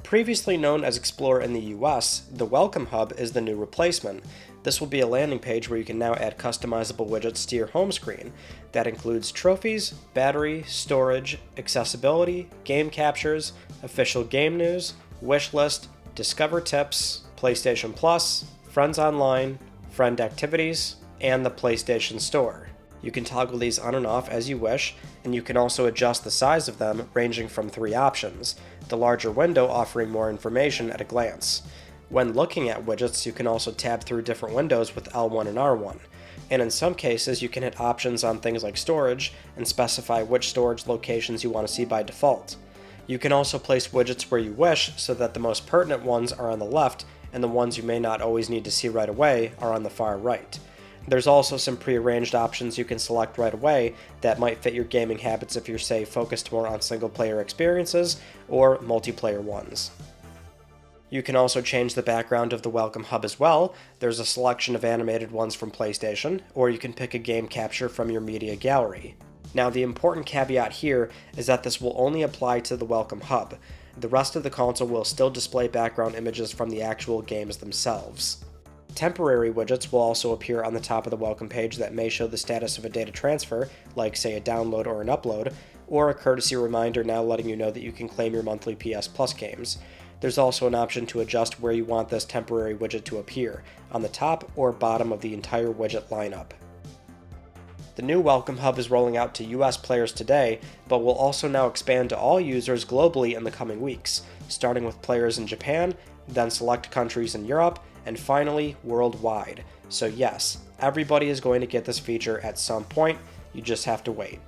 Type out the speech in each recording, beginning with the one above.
Previously known as Explore in the US, the Welcome Hub is the new replacement. This will be a landing page where you can now add customizable widgets to your home screen. That includes trophies, battery, storage, accessibility, game captures, official game news, wish list, discover tips, PlayStation Plus, friends online, friend activities, and the PlayStation Store. You can toggle these on and off as you wish, and you can also adjust the size of them, ranging from 3 options, the larger window offering more information at a glance. When looking at widgets, you can also tab through different windows with L1 and R1, and in some cases you can hit options on things like storage and specify which storage locations you want to see by default. You can also place widgets where you wish so that the most pertinent ones are on the left and the ones you may not always need to see right away are on the far right. There's also some pre-arranged options you can select right away that might fit your gaming habits if you're, say, focused more on single-player experiences or multiplayer ones. You can also change the background of the Welcome Hub as well. There's a selection of animated ones from PlayStation, or you can pick a game capture from your media gallery. Now, the important caveat here is that this will only apply to the Welcome Hub. The rest of the console will still display background images from the actual games themselves. Temporary widgets will also appear on the top of the welcome page that may show the status of a data transfer, like say a download or an upload, or a courtesy reminder now letting you know that you can claim your monthly PS Plus games. There's also an option to adjust where you want this temporary widget to appear, on the top or bottom of the entire widget lineup. The new Welcome Hub is rolling out to US players today, but will also now expand to all users globally in the coming weeks, starting with players in Japan, then select countries in Europe, and finally, worldwide. So yes, everybody is going to get this feature at some point, you just have to wait.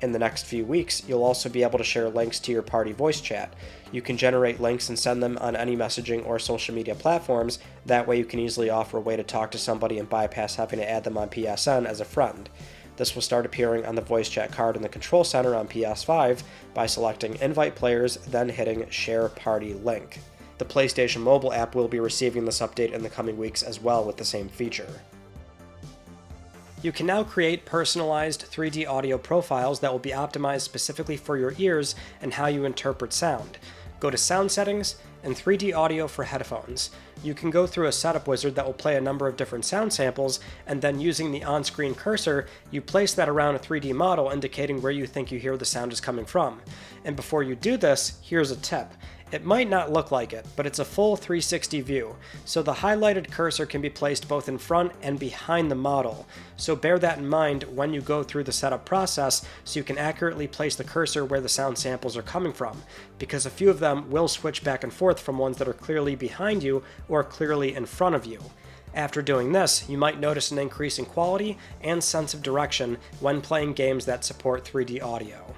In the next few weeks, you'll also be able to share links to your party voice chat. You can generate links and send them on any messaging or social media platforms, that way you can easily offer a way to talk to somebody and bypass having to add them on PSN as a friend. This will start appearing on the voice chat card in the control center on PS5 by selecting Invite Players, then hitting Share Party Link. The PlayStation mobile app will be receiving this update in the coming weeks as well with the same feature. You can now create personalized 3D audio profiles that will be optimized specifically for your ears and how you interpret sound. Go to Sound Settings and 3D Audio for headphones. You can go through a setup wizard that will play a number of different sound samples, and then using the on-screen cursor, you place that around a 3D model indicating where you think you hear the sound is coming from. And before you do this, here's a tip. It might not look like it, but it's a full 360 view, so the highlighted cursor can be placed both in front and behind the model. So bear that in mind when you go through the setup process so you can accurately place the cursor where the sound samples are coming from, because a few of them will switch back and forth from ones that are clearly behind you or clearly in front of you. After doing this, you might notice an increase in quality and sense of direction when playing games that support 3D audio.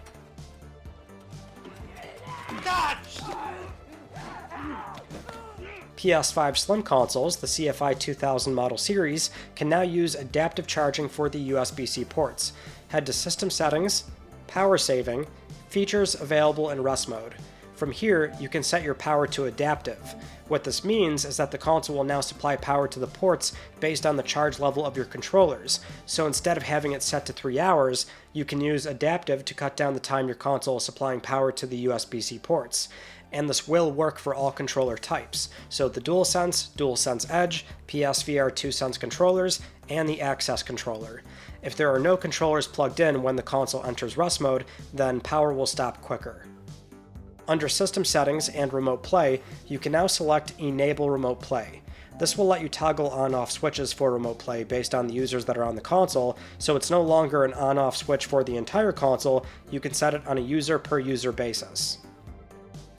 PS5 Slim consoles, the CFI 2000 model series, can now use adaptive charging for the USB-C ports. Head to System Settings, Power Saving, Features available in rest mode. From here, you can set your power to adaptive. What this means is that the console will now supply power to the ports based on the charge level of your controllers, so instead of having it set to 3 hours, you can use adaptive to cut down the time your console is supplying power to the USB-C ports. And this will work for all controller types, so the DualSense, DualSense Edge, PSVR 2Sense controllers, and the Access controller. If there are no controllers plugged in when the console enters rest mode, then power will stop quicker. Under System Settings and Remote Play, you can now select Enable Remote Play. This will let you toggle on-off switches for Remote Play based on the users that are on the console, so it's no longer an on-off switch for the entire console, you can set it on a user-per-user basis.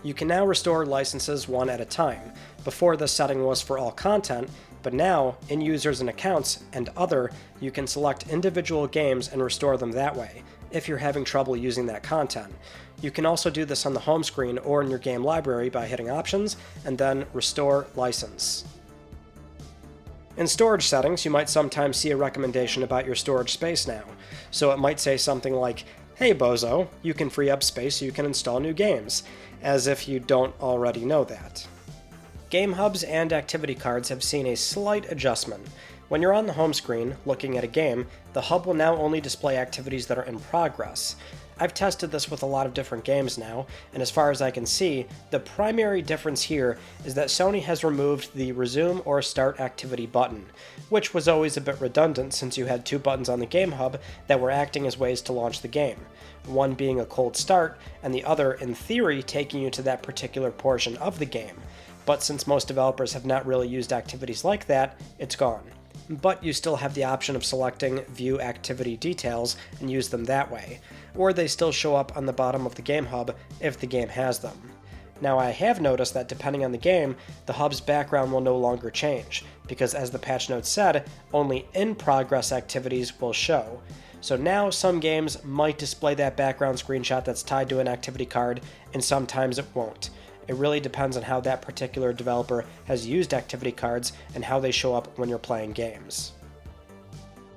You can now restore licenses one at a time. Before this setting was for all content, but now, in Users and Accounts and Other, you can select individual games and restore them that way, if you're having trouble using that content. You can also do this on the home screen or in your game library by hitting Options and then Restore License. In storage settings, you might sometimes see a recommendation about your storage space now. So it might say something like, "Hey bozo, you can free up space so you can install new games," as if you don't already know that. Game hubs and activity cards have seen a slight adjustment. When you're on the home screen, looking at a game, the hub will now only display activities that are in progress. I've tested this with a lot of different games now, and as far as I can see, the primary difference here is that Sony has removed the resume or start activity button, which was always a bit redundant since you had two buttons on the Game Hub that were acting as ways to launch the game, one being a cold start, and the other, in theory, taking you to that particular portion of the game. But since most developers have not really used activities like that, it's gone. But you still have the option of selecting View Activity Details and use them that way, or they still show up on the bottom of the Game Hub if the game has them. Now I have noticed that depending on the game, the hub's background will no longer change, because as the patch notes said, only in-progress activities will show. So now some games might display that background screenshot that's tied to an activity card, and sometimes it won't. It really depends on how that particular developer has used activity cards and how they show up when you're playing games.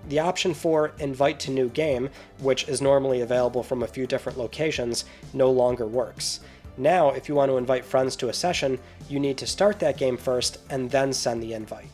The option for Invite to New Game, which is normally available from a few different locations, no longer works. Now, if you want to invite friends to a session, you need to start that game first and then send the invite.